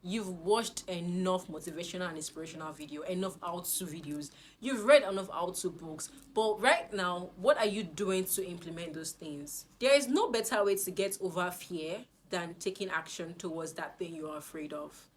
you've watched enough motivational and inspirational video, enough how-to videos, you've read enough how-to books, but right now, what are you doing to implement those things? There is no better way to get over fear than taking action towards that thing you are afraid of.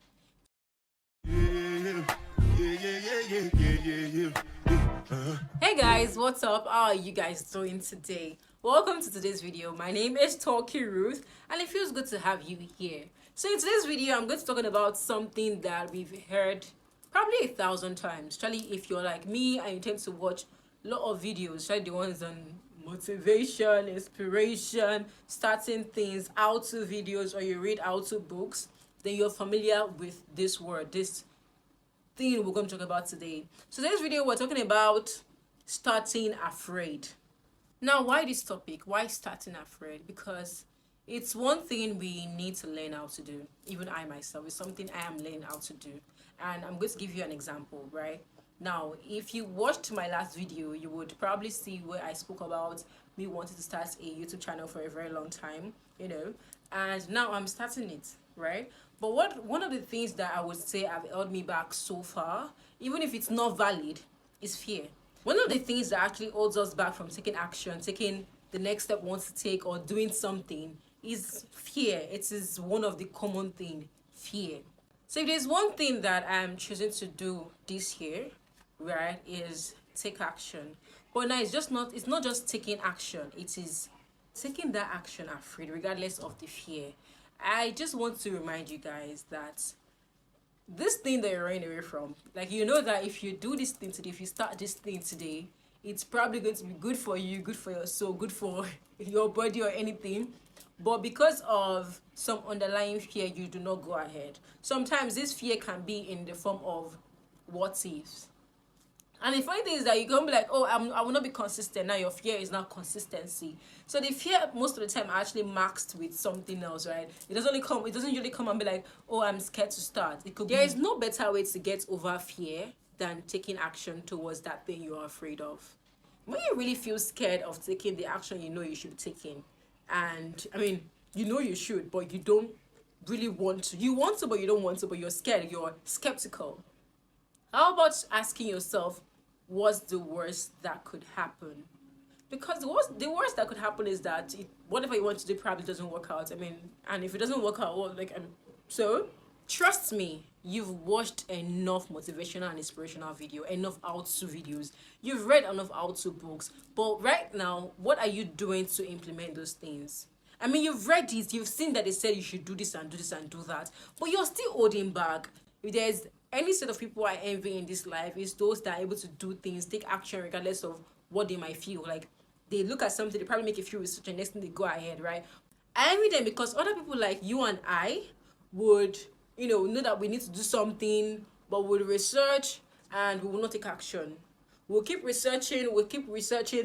Hey guys, what's up? How are you guys doing today? Welcome to today's video. My name is Talkie Ruth and it feels good to have you here. So in today's video, I'm going to talk about something that we've heard probably 1,000 times. Especially if you're like me and you tend to watch a lot of videos, especially the ones on motivation, inspiration, starting things, how-to videos, or you read how-to books, then you're familiar with this word, this thing we're going to talk about today. So today's video, we're talking about starting afraid. Now, why this topic? Why starting afraid? Because it's one thing we need to learn how to do. Even I myself, it's something I am learning how to do. And I'm going to give you an example, right? Now, if you watched my last video, you would probably see where I spoke about me wanting to start a YouTube channel for a very long time, and now I'm starting it, right? But one of the things that I would say have held me back so far, even if it's not valid, is fear. One of the things that actually holds us back from taking action, taking the next step we want to take, or doing something is fear. It is one of the common things, fear. So if there's one thing that I'm choosing to do this year, right, is take action. But now it's not just taking action, it is taking that action afraid, regardless of the fear. I just want to remind you guys that this thing that you're running away from, like, that if you do this thing today, if you start this thing today, it's probably going to be good for you, good for your soul, good for your body or anything. But because of some underlying fear, you do not go ahead. Sometimes this fear can be in the form of what-ifs. And the funny thing is that you can be like, oh, I will not be consistent. Now your fear is not consistency. So the fear most of the time are actually masked with something else, right? It doesn't usually come and be like, oh, I'm scared to start. There is no better way to get over fear than taking action towards that thing you are afraid of. When you really feel scared of taking the action you should be taking, and you should, but you don't really want to. You want to, but you don't want to, but you're scared, you're skeptical. How about asking yourself, what's the worst that could happen? Because the worst that could happen is that whatever you want to do probably doesn't work out. And if it doesn't work out, well, so trust me, you've watched enough motivational and inspirational video, enough how-to videos, you've read enough how-to books, but right now, what are you doing to implement those things? You've read this, you've seen that they said you should do this and do this and do that, but you're still holding back. If there's any set of people I envy in this life, is those that are able to do things, take action regardless of what they might feel. Like, they look at something, they probably make a few research, and next thing they go ahead, right? I envy them because other people like you and I would, know that we need to do something, but we'll research and we will not take action. We'll keep researching,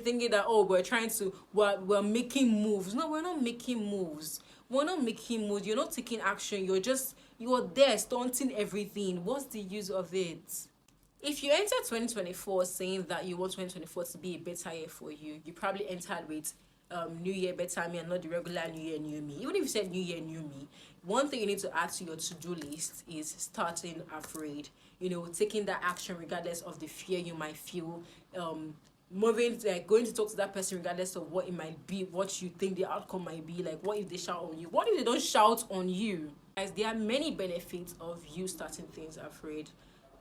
thinking that, oh, we're making moves. No, we're not making moves. You're not taking action. You're there stunting everything. What's the use of it? If you enter 2024 saying that you want 2024 to be a better year for you, you probably entered with New Year, better me, and not the regular New Year, new me. Even if you said New Year, new me, one thing you need to add to your to-do list is starting afraid. Taking that action regardless of the fear you might feel. Going to talk to that person regardless of what it might be, what you think the outcome might be. Like, what if they shout on you? What if they don't shout on you? Guys, there are many benefits of you starting things afraid.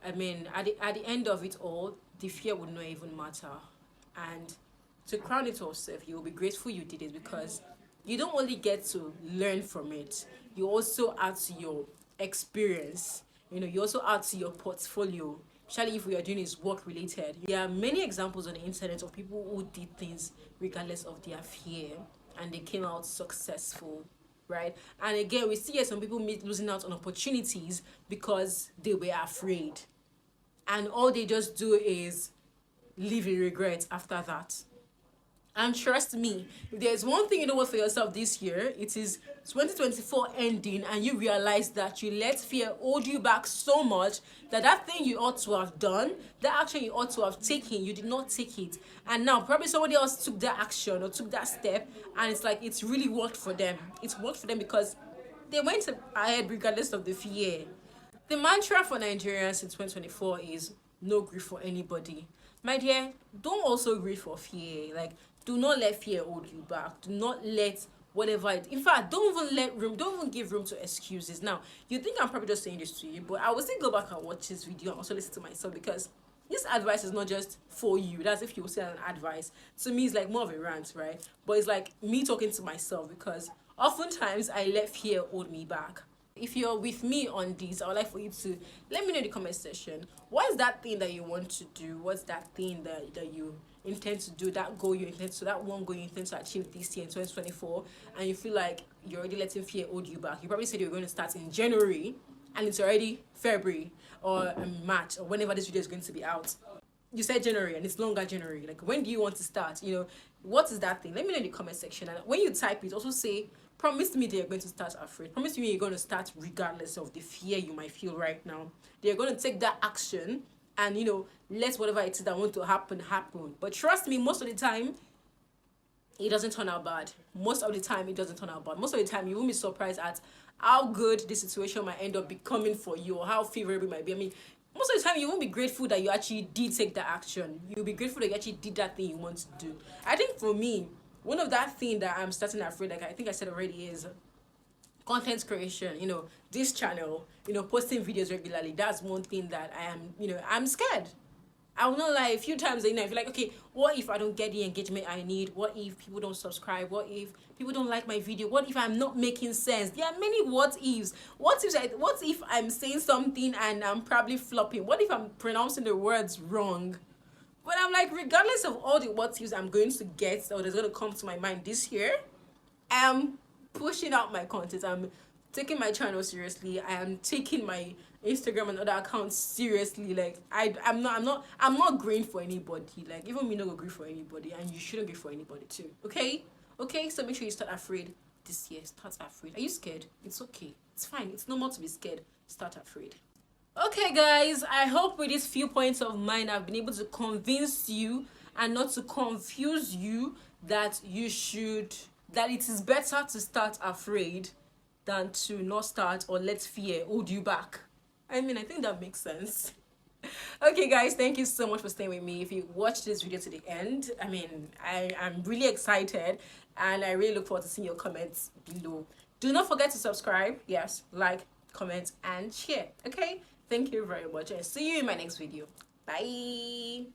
At the end of it all, the fear would not even matter. And to crown it all, you will be grateful you did it, because you don't only get to learn from it, you also add to your experience. You also add to your portfolio, especially if we are doing is work related. There are many examples on the internet of people who did things regardless of their fear, and they came out successful, right? And again, we see some people losing out on opportunities because they were afraid, and all they just do is live in regret after that. And trust me, if there's one thing you know what for yourself this year, it is 2024 ending, and you realize that you let fear hold you back so much that thing you ought to have done, that action you ought to have taken, you did not take it. And now probably somebody else took that action or took that step, and it's like it's really worked for them. It's worked for them because they went ahead regardless of the fear. The mantra for Nigerians in 2024 is no grief for anybody. My dear, don't also grieve for fear. Like, do not let fear hold you back. Do not let whatever it, in fact, don't even give room to excuses. Now, you think I'm probably just saying this to you, but I will still go back and watch this video and also listen to myself, because this advice is not just for you. That's if you will say an advice. To me, it's like more of a rant, right? But it's like me talking to myself, because oftentimes I let fear hold me back. If you're with me on this, I would like for you to let me know in the comment section, what is that thing that you want to do? What's that thing that you intend to do, that goal you intend to, that one goal you intend to achieve this year in 2024, and you feel like you're already letting fear hold you back? You probably said you're going to start in January and it's already February or March or whenever this video is going to be out. You said January and it's longer January. Like, when do you want to start? What is that thing? Let me know in the comment section. And when you type it, also say, promise me that you're going to start afraid. Promise me you're going to start regardless of the fear you might feel right now. They're going to take that action and, let whatever it is that want to happen. But trust me, most of the time, it doesn't turn out bad. Most of the time, it doesn't turn out bad. Most of the time, you won't be surprised at how good the situation might end up becoming for you, or how favorable it might be. I mean, most of the time, you won't be grateful that you actually did take that action. You'll be grateful that you actually did that thing you want to do. I think for me, one of that thing that I'm starting afraid, like I think I said already, is content creation. This channel, posting videos regularly. That's one thing that I'm scared. I will not lie, a few times I feel like, okay, what if I don't get the engagement I need? What if people don't subscribe? What if people don't like my video? What if I'm not making sense? There are many what ifs. What if I'm saying something and I'm probably flopping? What if I'm pronouncing the words wrong? But I'm like, regardless of all the what ifs I'm going to get or that's going to come to my mind this year, I'm pushing out my content. I'm taking my channel seriously. I am taking my Instagram and other accounts seriously. Like, I'm not grieving for anybody. Like, even me not go grieve for anybody, and you shouldn't grieve for anybody too. Okay? So make sure you start afraid this year. Start afraid. Are you scared? It's okay. It's fine. It's normal to be scared. Start afraid. Okay, guys, I hope with these few points of mine I've been able to convince you and not to confuse you that it is better to start afraid than to not start or let fear hold you back. I mean, I think that makes sense. Okay, guys, thank you so much for staying with me. If you watched this video to the end, I mean, I'm really excited and I really look forward to seeing your comments below. Do not forget to subscribe. Yes, like, comment, and share. Okay? Thank you very much and see you in my next video. Bye.